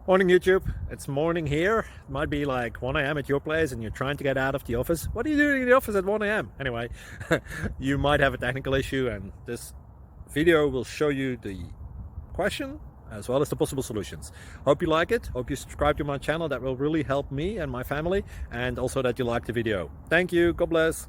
Morning YouTube, it's morning here. It might be like 1 a.m. at your place and you're trying to get out of the office. What are you doing in the office at 1 a.m.? Anyway, you might have a technical issue and this video will show you the question as well as the possible solutions. Hope you like it, hope you subscribe to my channel. That will really help me and my family, and also that you like the video. Thank you, God bless.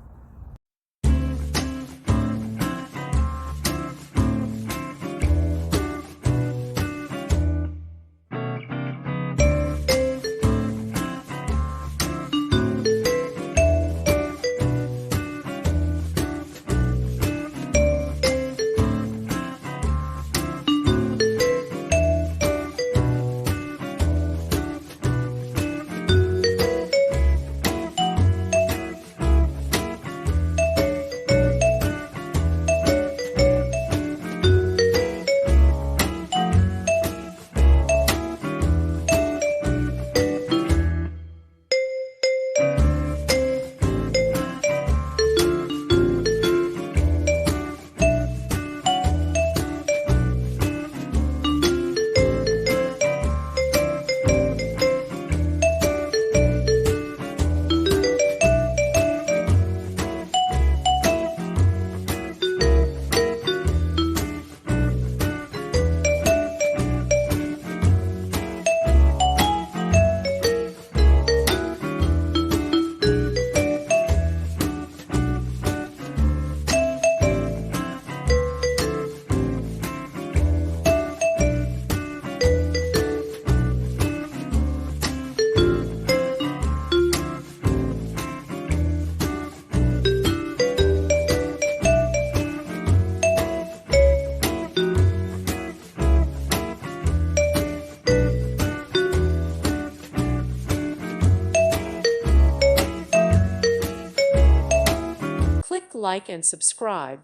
Click like and subscribe.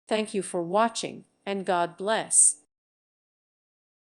Thank you for watching, and God bless.